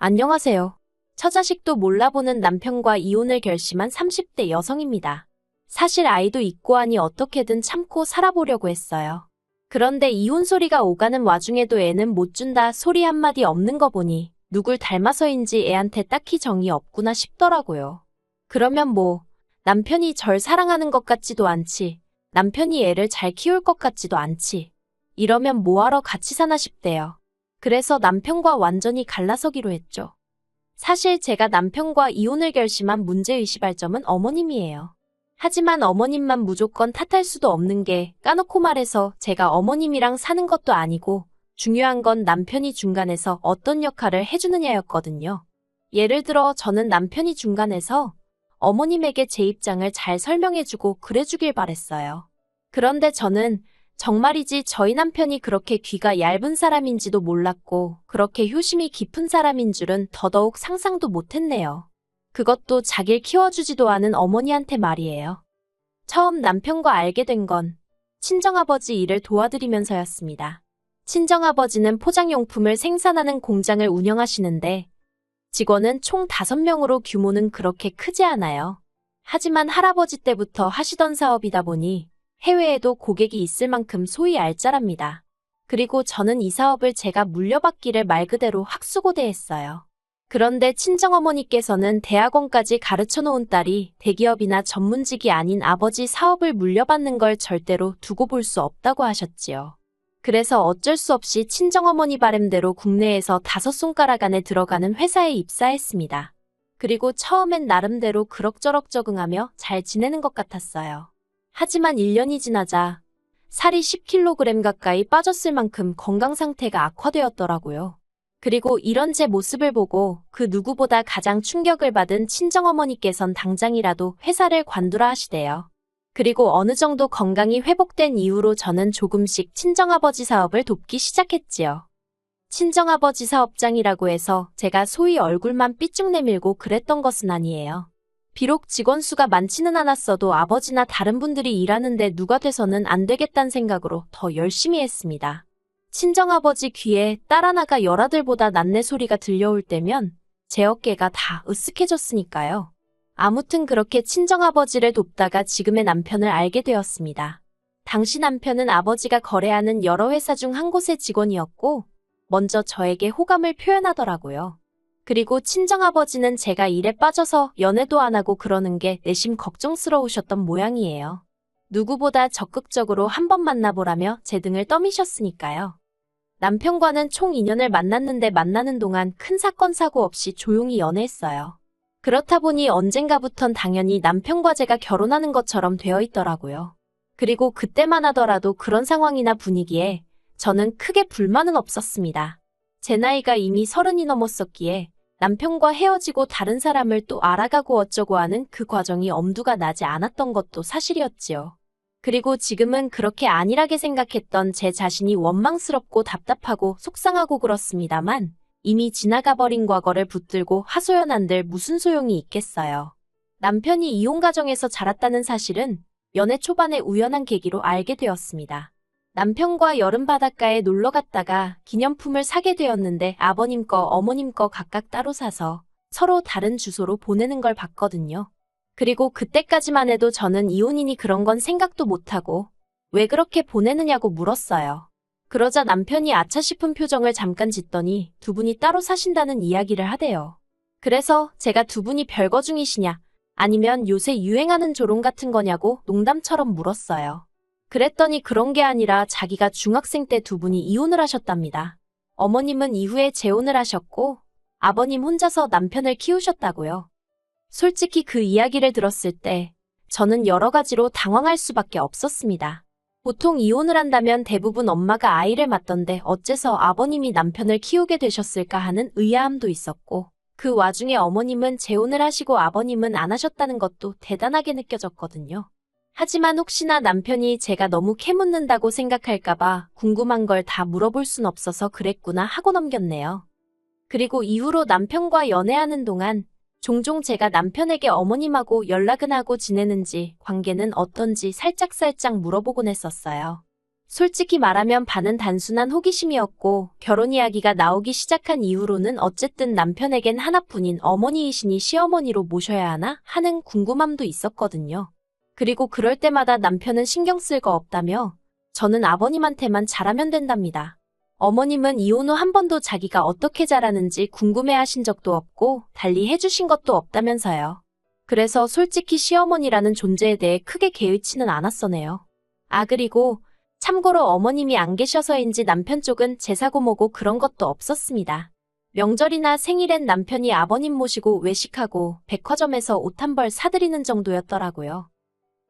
안녕하세요. 처자식도 몰라보는 남편과 이혼을 결심한 30대 여성입니다. 사실 아이도 있고 하니 어떻게든 참고 살아보려고 했어요. 그런데 이혼 소리가 오가는 와중에도 애는 못 준다 소리 한마디 없는 거 보니 누굴 닮아서인지 애한테 딱히 정이 없구나 싶더라고요. 그러면 뭐 남편이 절 사랑하는 것 같지도 않지, 남편이 애를 잘 키울 것 같지도 않지, 이러면 뭐하러 같이 사나 싶대요. 그래서 남편과 완전히 갈라서기로 했죠. 사실 제가 남편과 이혼을 결심한 문제의식 발점은 어머님이에요. 하지만 어머님만 무조건 탓할 수도 없는 게, 까놓고 말해서 제가 어머님이랑 사는 것도 아니고 중요한 건 남편이 중간에서 어떤 역할을 해주느냐였거든요. 예를 들어 저는 남편이 중간에서 어머님에게 제 입장을 잘 설명해주고 그래주길 바랬어요. 그런데 저는 정말이지 저희 남편이 그렇게 귀가 얇은 사람인지도 몰랐고 그렇게 효심이 깊은 사람인 줄은 더더욱 상상도 못했네요. 그것도 자기를 키워주지도 않은 어머니한테 말이에요. 처음 남편과 알게 된 건 친정아버지 일을 도와드리면서였습니다. 친정아버지는 포장용품을 생산하는 공장을 운영하시는데 직원은 총 5명으로 규모는 그렇게 크지 않아요. 하지만 할아버지 때부터 하시던 사업이다 보니 해외에도 고객이 있을 만큼 소위 알짜랍니다. 그리고 저는 이 사업을 제가 물려받기를 말 그대로 학수고대했어요. 그런데 친정어머니께서는 대학원까지 가르쳐 놓은 딸이 대기업이나 전문직이 아닌 아버지 사업을 물려받는 걸 절대로 두고 볼 수 없다고 하셨지요. 그래서 어쩔 수 없이 친정어머니 바람대로 국내에서 5손가락 안에 들어가는 회사에 입사했습니다. 그리고 처음엔 나름대로 그럭저럭 적응하며 잘 지내는 것 같았어요. 하지만 1년이 지나자 살이 10kg 가까이 빠졌을 만큼 건강 상태가 악화되었더라고요. 그리고 이런 제 모습을 보고 그 누구보다 가장 충격을 받은 친정어머니께선 당장이라도 회사를 관두라 하시대요. 그리고 어느 정도 건강이 회복된 이후로 저는 조금씩 친정아버지 사업을 돕기 시작했지요. 친정아버지 사업장이라고 해서 제가 소위 얼굴만 삐쭉 내밀고 그랬던 것은 아니에요. 비록 직원 수가 많지는 않았어도 아버지나 다른 분들이 일하는데 누가 돼서는 안 되겠다는 생각으로 더 열심히 했습니다. 친정아버지 귀에 딸 하나가 열아들보다 낫네 소리가 들려올 때면 제 어깨가 다 으쓱해졌으니까요. 아무튼 그렇게 친정아버지를 돕다가 지금의 남편을 알게 되었습니다. 당시 남편은 아버지가 거래하는 여러 회사 중 한 곳의 직원이었고 먼저 저에게 호감을 표현하더라고요. 그리고 친정아버지는 제가 일에 빠져서 연애도 안 하고 그러는 게 내심 걱정스러우셨던 모양이에요. 누구보다 적극적으로 한번 만나보라며 제 등을 떠미셨으니까요. 남편과는 총 2년을 만났는데 만나는 동안 큰 사건 사고 없이 조용히 연애했어요. 그렇다 보니 언젠가부턴 당연히 남편과 제가 결혼하는 것처럼 되어 있더라고요. 그리고 그때만 하더라도 그런 상황이나 분위기에 저는 크게 불만은 없었습니다. 제 나이가 이미 30이 넘었었기에 남편과 헤어지고 다른 사람을 또 알아가고 어쩌고 하는 그 과정이 엄두가 나지 않았던 것도 사실이었지요. 그리고 지금은 그렇게 안일하게 생각했던 제 자신이 원망스럽고 답답하고 속상하고 그렇습니다만 이미 지나가버린 과거를 붙들고 하소연한들 무슨 소용이 있겠어요. 남편이 이혼 가정에서 자랐다는 사실은 연애 초반에 우연한 계기로 알게 되었습니다. 남편과 여름 바닷가에 놀러 갔다가 기념품을 사게 되었는데 아버님 거, 어머님 거 각각 따로 사서 서로 다른 주소로 보내는 걸 봤거든요. 그리고 그때까지만 해도 저는 이혼이니 그런 건 생각도 못하고 왜 그렇게 보내느냐고 물었어요. 그러자 남편이 아차 싶은 표정을 잠깐 짓더니 두 분이 따로 사신다는 이야기를 하대요. 그래서 제가 두 분이 별거 중이시냐 아니면 요새 유행하는 조롱 같은 거냐고 농담처럼 물었어요. 그랬더니 그런 게 아니라 자기가 중학생 때 두 분이 이혼을 하셨답니다. 어머님은 이후에 재혼을 하셨고 아버님 혼자서 남편을 키우셨다고요. 솔직히 그 이야기를 들었을 때 저는 여러 가지로 당황할 수밖에 없었습니다. 보통 이혼을 한다면 대부분 엄마가 아이를 맡던데 어째서 아버님이 남편을 키우게 되셨을까 하는 의아함도 있었고 그 와중에 어머님은 재혼을 하시고 아버님은 안 하셨다는 것도 대단하게 느껴졌거든요. 하지만 혹시나 남편이 제가 너무 캐묻는다고 생각할까봐 궁금한 걸 다 물어볼 순 없어서 그랬구나 하고 넘겼네요. 그리고 이후로 남편과 연애하는 동안 종종 제가 남편에게 어머님하고 연락은 하고 지내는지 관계는 어떤지 살짝살짝 물어보곤 했었어요. 솔직히 말하면 반은 단순한 호기심이었고 결혼 이야기가 나오기 시작한 이후로는 어쨌든 남편에겐 하나뿐인 어머니이시니 시어머니로 모셔야 하나 하는 궁금함도 있었거든요. 그리고 그럴 때마다 남편은 신경 쓸 거 없다며 저는 아버님한테만 잘하면 된답니다. 어머님은 이혼 후 한 번도 자기가 어떻게 자라는지 궁금해하신 적도 없고 달리 해주신 것도 없다면서요. 그래서 솔직히 시어머니라는 존재에 대해 크게 개의치는 않았어네요. 그리고 참고로 어머님이 안 계셔서인지 남편 쪽은 제사고 뭐고 그런 것도 없었습니다. 명절이나 생일엔 남편이 아버님 모시고 외식하고 백화점에서 옷 한 벌 사드리는 정도였더라고요.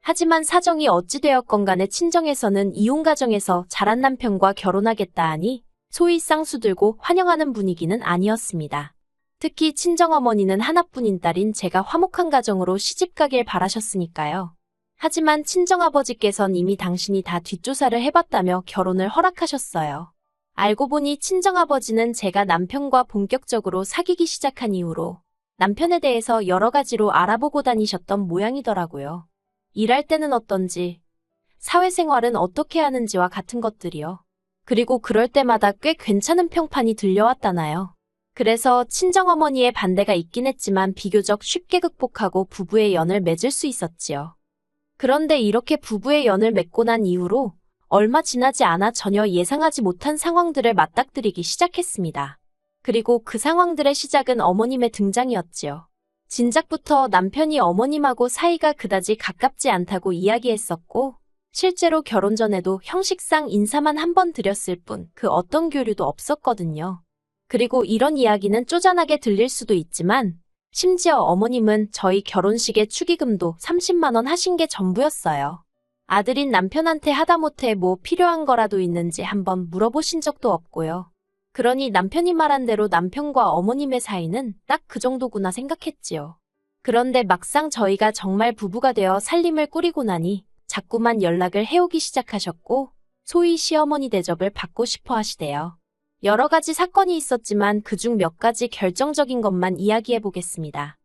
하지만 사정이 어찌 되었건 간에 친정에서는 이혼 가정에서 자란 남편과 결혼하겠다 하니 소위 쌍수 들고 환영하는 분위기는 아니었습니다. 특히 친정어머니는 하나뿐인 딸인 제가 화목한 가정으로 시집가길 바라셨으니까요. 하지만 친정아버지께선 이미 당신이 다 뒷조사를 해봤다며 결혼을 허락하셨어요. 알고 보니 친정아버지는 제가 남편과 본격적으로 사귀기 시작한 이후로 남편에 대해서 여러 가지로 알아보고 다니셨던 모양이더라고요. 일할 때는 어떤지, 사회생활은 어떻게 하는지와 같은 것들이요. 그리고 그럴 때마다 꽤 괜찮은 평판이 들려왔다나요. 그래서 친정어머니의 반대가 있긴 했지만 비교적 쉽게 극복하고 부부의 연을 맺을 수 있었지요. 그런데 이렇게 부부의 연을 맺고 난 이후로 얼마 지나지 않아 전혀 예상하지 못한 상황들을 맞닥뜨리기 시작했습니다. 그리고 그 상황들의 시작은 어머님의 등장이었지요. 진작부터 남편이 어머님하고 사이가 그다지 가깝지 않다고 이야기했었고 실제로 결혼 전에도 형식상 인사만 한 번 드렸을 뿐 그 어떤 교류도 없었거든요. 그리고 이런 이야기는 쪼잔하게 들릴 수도 있지만 심지어 어머님은 저희 결혼식의 축의금도 30만 원 하신 게 전부였어요. 아들인 남편한테 하다못해 뭐 필요한 거라도 있는지 한번 물어보신 적도 없고요. 그러니 남편이 말한 대로 남편과 어머님의 사이는 딱 그 정도구나 생각했지요. 그런데 막상 저희가 정말 부부가 되어 살림을 꾸리고 나니 자꾸만 연락을 해오기 시작하셨고 소위 시어머니 대접을 받고 싶어 하시대요. 여러 가지 사건이 있었지만 그중 몇 가지 결정적인 것만 이야기해 보겠습니다.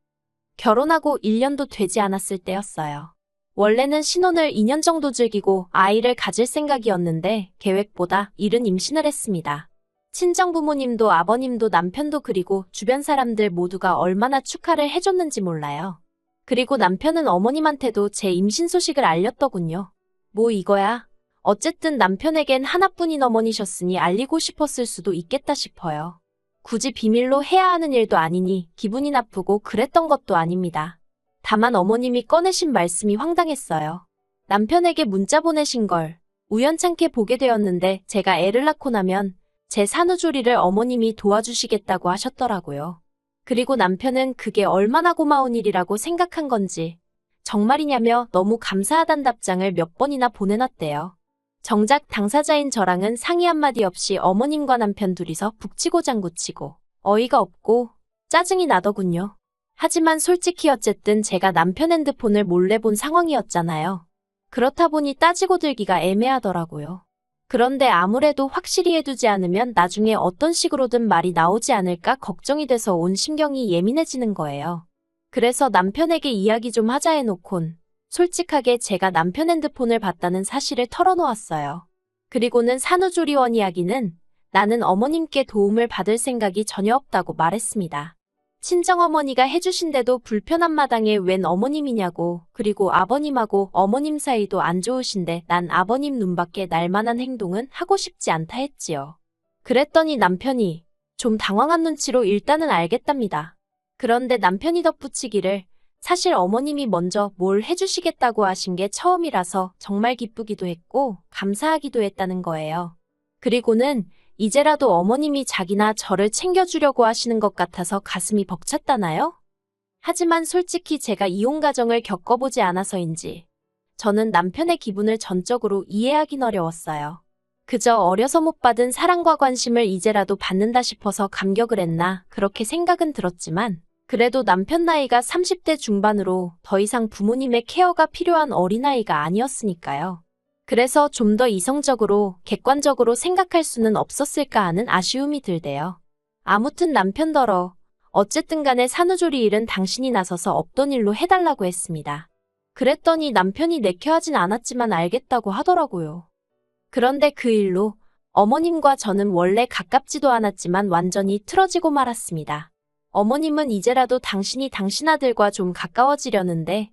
결혼하고 1년도 되지 않았을 때였어요. 원래는 신혼을 2년 정도 즐기고 아이를 가질 생각이었는데 계획보다 이른 임신을 했습니다. 친정부모님도 아버님도 남편도 그리고 주변 사람들 모두가 얼마나 축하를 해줬는지 몰라요. 그리고 남편은 어머님한테도 제 임신 소식을 알렸더군요. 뭐 이거야? 어쨌든 남편에겐 하나뿐인 어머니셨으니 알리고 싶었을 수도 있겠다 싶어요. 굳이 비밀로 해야 하는 일도 아니니 기분이 나쁘고 그랬던 것도 아닙니다. 다만 어머님이 꺼내신 말씀이 황당했어요. 남편에게 문자 보내신 걸 우연찮게 보게 되었는데 제가 애를 낳고 나면 제 산후조리를 어머님이 도와주시겠다고 하셨더라고요. 그리고 남편은 그게 얼마나 고마운 일이라고 생각한 건지 정말이냐며 너무 감사하단 답장을 몇 번이나 보내놨대요. 정작 당사자인 저랑은 상의 한마디 없이 어머님과 남편 둘이서 북치고 장구치고 어이가 없고 짜증이 나더군요. 하지만 솔직히 어쨌든 제가 남편 핸드폰을 몰래 본 상황이었잖아요. 그렇다 보니 따지고 들기가 애매하더라고요. 그런데 아무래도 확실히 해두지 않으면 나중에 어떤 식으로든 말이 나오지 않을까 걱정이 돼서 온 신경이 예민해지는 거예요. 그래서 남편에게 이야기 좀 하자 해놓곤 솔직하게 제가 남편 핸드폰을 봤다는 사실을 털어놓았어요. 그리고는 산후조리원 이야기는 나는 어머님께 도움을 받을 생각이 전혀 없다고 말했습니다. 친정어머니가 해주신데도 불편한 마당에 웬 어머님이냐고, 그리고 아버님하고 어머님 사이도 안 좋으신데 난 아버님 눈밖에 날만한 행동은 하고 싶지 않다 했지요. 그랬더니 남편이 좀 당황한 눈치로 일단은 알겠답니다. 그런데 남편이 덧붙이기를 사실 어머님이 먼저 뭘 해주시겠다고 하신 게 처음이라서 정말 기쁘기도 했고 감사하기도 했다는 거예요. 그리고는 이제라도 어머님이 자기나 저를 챙겨주려고 하시는 것 같아서 가슴이 벅찼다나요? 하지만 솔직히 제가 이혼 가정을 겪어보지 않아서인지 저는 남편의 기분을 전적으로 이해하긴 어려웠어요. 그저 어려서 못 받은 사랑과 관심을 이제라도 받는다 싶어서 감격을 했나 그렇게 생각은 들었지만 그래도 남편 나이가 30대 중반으로 더 이상 부모님의 케어가 필요한 어린아이가 아니었으니까요. 그래서 좀 더 이성적으로, 객관적으로 생각할 수는 없었을까 하는 아쉬움이 들대요. 아무튼 남편더러 어쨌든 간에 산후조리 일은 당신이 나서서 없던 일로 해달라고 했습니다. 그랬더니 남편이 내켜하진 않았지만 알겠다고 하더라고요. 그런데 그 일로 어머님과 저는 원래 가깝지도 않았지만 완전히 틀어지고 말았습니다. 어머님은 이제라도 당신이 당신 아들과 좀 가까워지려는데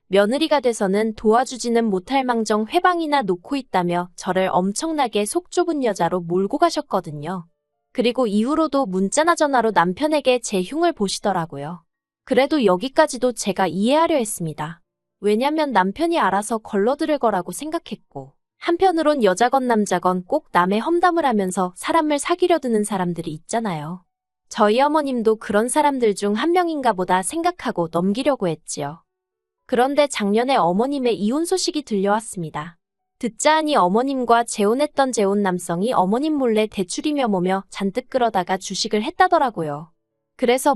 며느리가 돼서는 도와주지는 못할 망정 회방이나 놓고 있다며 저를 엄청나게 속 좁은 여자로 몰고 가셨거든요. 그리고 이후로도 문자나 전화로 남편에게 제 흉을 보시더라고요. 그래도 여기까지도 제가 이해하려 했습니다. 왜냐면 남편이 알아서 걸러들을 거라고 생각했고, 한편으론 여자건 남자건 꼭 남의 험담을 하면서 사람을 사귀려 드는 사람들이 있잖아요. 저희 어머님도 그런 사람들 중 한 명인가 보다 생각하고 넘기려고 했지요. 그런데 작년에 어머님의 이혼 소식이 들려왔습니다. 듣자 하니 어머님과 재혼했던 재혼 남성이 어머님 몰래 대출이며 뭐며 잔뜩 끌어다가 주식을 했다더라고요. 그래서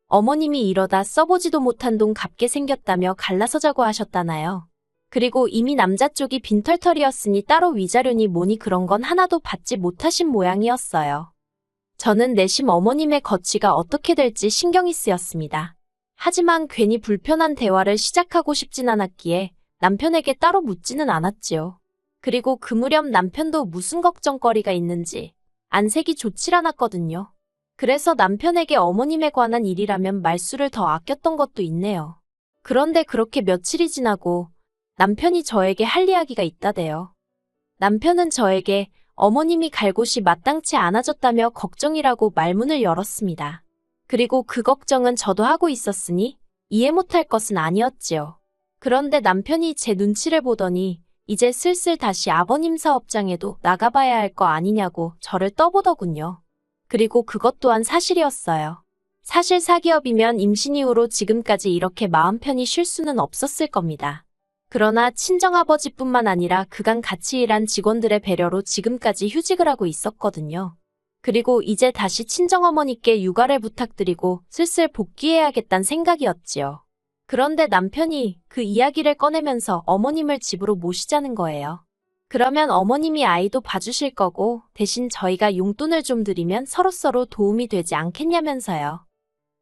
어머님이 이러다 써보지도 못한 돈 갚게 생겼다며 갈라서자고 하셨다나요. 그리고 이미 남자 쪽이 빈털털이었으니 따로 위자료니 뭐니 그런 건 하나도 받지 못하신 모양이었어요. 저는 내심 어머님의 거취가 어떻게 될지 신경이 쓰였습니다. 하지만 괜히 불편한 대화를 시작하고 싶진 않았기에 남편에게 따로 묻지는 않았지요. 그리고 그 무렵 남편도 무슨 걱정거리가 있는지 안색이 좋질 않았거든요. 그래서 남편에게 어머님에 관한 일이라면 말수를 더 아꼈던 것도 있네요. 그런데 그렇게 며칠이 지나고 남편이 저에게 할 이야기가 있다대요. 남편은 저에게 어머님이 갈 곳이 마땅치 않아졌다며 걱정이라고 말문을 열었습니다. 그리고 그 걱정은 저도 하고 있었으니 이해 못할 것은 아니었지요. 그런데 남편이 제 눈치를 보더니 이제 슬슬 다시 아버님 사업장에도 나가봐야 할 거 아니냐고 저를 떠보더군요. 그리고 그것 또한 사실이었어요. 사실 사기업이면 임신 이후로 지금까지 이렇게 마음 편히 쉴 수는 없었을 겁니다. 그러나 친정아버지뿐만 아니라 그간 같이 일한 직원들의 배려로 지금까지 휴직을 하고 있었거든요. 그리고 이제 다시 친정어머니께 육아를 부탁드리고 슬슬 복귀해야겠다는 생각이었지요. 그런데 남편이 그 이야기를 꺼내면서 어머님을 집으로 모시자는 거예요. 그러면 어머님이 아이도 봐주실 거고 대신 저희가 용돈을 좀 드리면 서로서로 도움이 되지 않겠냐면서요.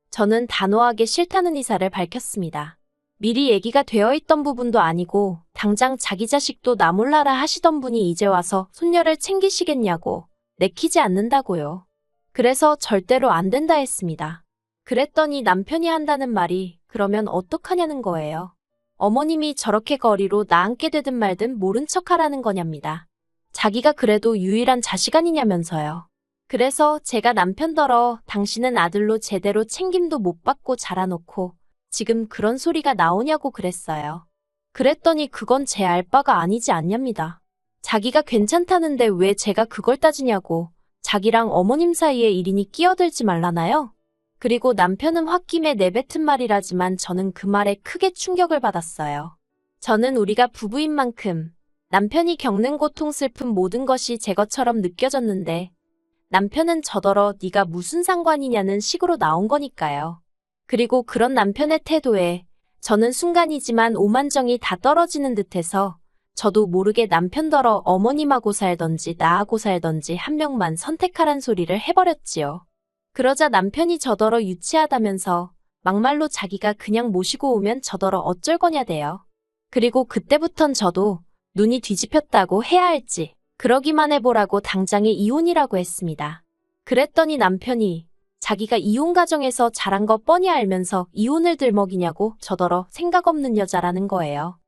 저는 단호하게 싫다는 의사를 밝혔습니다. 미리 얘기가 되어 있던 부분도 아니고 당장 자기 자식도 나 몰라라 하시던 분이 이제 와서 손녀를 챙기시겠냐고 내키지 않는다고요. 그래서 절대로 안 된다 했습니다. 그랬더니 남편이 한다는 말이 그러면 어떡하냐는 거예요. 어머님이 저렇게 거리로 나 앉게 되든 말든 모른 척하라는 거냐입니다. 자기가 그래도 유일한 자식 아니냐면서요. 그래서 제가 남편더러 당신은 아들로 제대로 챙김도 못 받고 자라놓고 지금 그런 소리가 나오냐고 그랬어요. 그랬더니 그건 제 알 바가 아니지 않냐입니다. 자기가 괜찮다는데 왜 제가 그걸 따지냐고 자기랑 어머님 사이의 일이니 끼어들지 말라나요? 그리고 남편은 홧김에 내뱉은 말이라지만 저는 그 말에 크게 충격을 받았어요. 저는 우리가 부부인 만큼 남편이 겪는 고통 슬픔 모든 것이 제 것처럼 느껴졌는데 남편은 저더러 네가 무슨 상관이냐는 식으로 나온 거니까요. 그리고 그런 남편의 태도에 저는 순간이지만 오만정이 다 떨어지는 듯해서 저도 모르게 남편더러 어머님하고 살던지 나하고 살던지 한 명만 선택하란 소리를 해버렸지요. 그러자 남편이 저더러 유치하다면서 막말로 자기가 그냥 모시고 오면 저더러 어쩔 거냐대요. 그리고 그때부턴 저도 눈이 뒤집혔다고 해야 할지 그러기만 해보라고 당장에 이혼이라고 했습니다. 그랬더니 남편이 자기가 이혼 가정에서 자란 거 뻔히 알면서 이혼을 들먹이냐고 저더러 생각 없는 여자라는 거예요.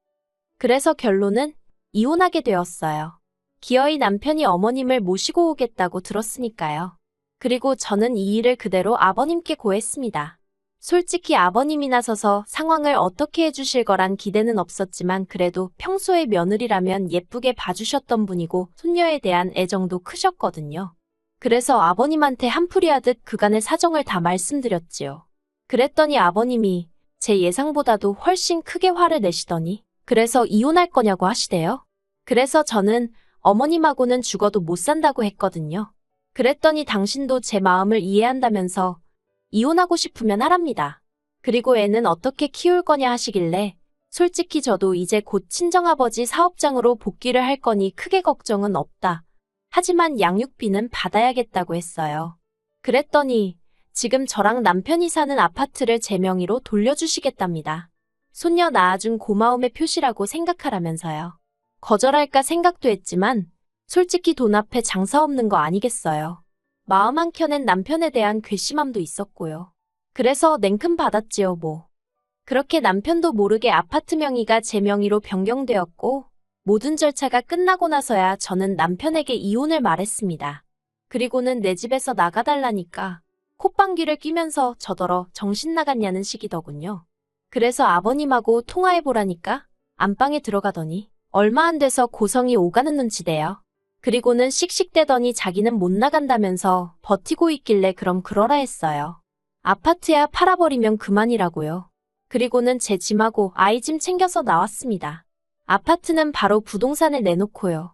그래서 결론은 이혼하게 되었어요. 기어이 남편이 어머님을 모시고 오겠다고 들었으니까요. 그리고 저는 이 일을 그대로 아버님께 고했습니다. 솔직히 아버님이 나서서 상황을 어떻게 해주실 거란 기대는 없었지만 그래도 평소에 며느리라면 예쁘게 봐주셨던 분이고 손녀에 대한 애정도 크셨거든요. 그래서 아버님한테 한풀이 하듯 그간의 사정을 다 말씀드렸지요. 그랬더니 아버님이 제 예상보다도 훨씬 크게 화를 내시더니 그래서 이혼할 거냐고 하시대요. 그래서 저는 어머님하고는 죽어도 못 산다고 했거든요. 그랬더니 당신도 제 마음을 이해한다면서 이혼하고 싶으면 하랍니다. 그리고 애는 어떻게 키울 거냐 하시길래 솔직히 저도 이제 곧 친정아버지 사업장으로 복귀를 할 거니 크게 걱정은 없다. 하지만 양육비는 받아야겠다고 했어요. 그랬더니 지금 저랑 남편이 사는 아파트를 제 명의로 돌려주시겠답니다. 손녀 낳아준 고마움의 표시라고 생각하라면서요. 거절할까 생각도 했지만 솔직히 돈 앞에 장사 없는 거 아니겠어요. 마음 한켠엔 남편에 대한 괘씸함도 있었고요. 그래서 냉큼 받았지요, 뭐. 그렇게 남편도 모르게 아파트 명의가 제 명의로 변경되었고, 모든 절차가 끝나고 나서야 저는 남편에게 이혼을 말했습니다. 그리고는 내 집에서 나가달라니까 콧방귀를 뀌면서 저더러 정신 나갔냐는 식이더군요. 그래서 아버님하고 통화해보라니까 안방에 들어가더니 얼마 안 돼서 고성이 오가는 눈치대요. 그리고는 씩씩대더니 자기는 못 나간다면서 버티고 있길래 그럼 그러라 했어요. 아파트야 팔아버리면 그만이라고요. 그리고는 제 짐하고 아이 짐 챙겨서 나왔습니다. 아파트는 바로 부동산을 내놓고요.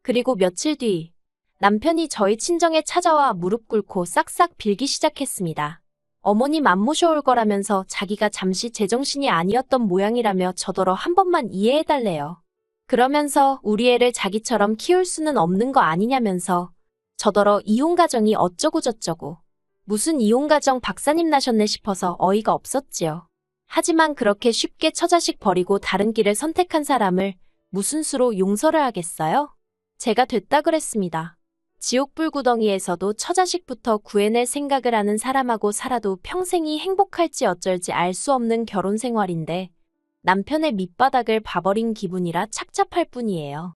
그리고 며칠 뒤 남편이 저희 친정에 찾아와 무릎 꿇고 싹싹 빌기 시작했습니다. 어머님 안 모셔올 거라면서 자기가 잠시 제정신이 아니었던 모양이라며 저더러 한 번만 이해해달래요. 그러면서 우리 애를 자기처럼 키울 수는 없는 거 아니냐면서 저더러 이혼가정이 어쩌고 저쩌고 무슨 이혼가정 박사님 나셨네 싶어서 어이가 없었지요. 하지만 그렇게 쉽게 처자식 버리고 다른 길을 선택한 사람을 무슨 수로 용서를 하겠어요? 제가 됐다 그랬습니다. 지옥불구덩이에서도 처자식부터 구해낼 생각을 하는 사람하고 살아도 평생이 행복할지 어쩔지 알 수 없는 결혼 생활인데 남편의 밑바닥을 봐버린 기분이라 착잡할 뿐이에요.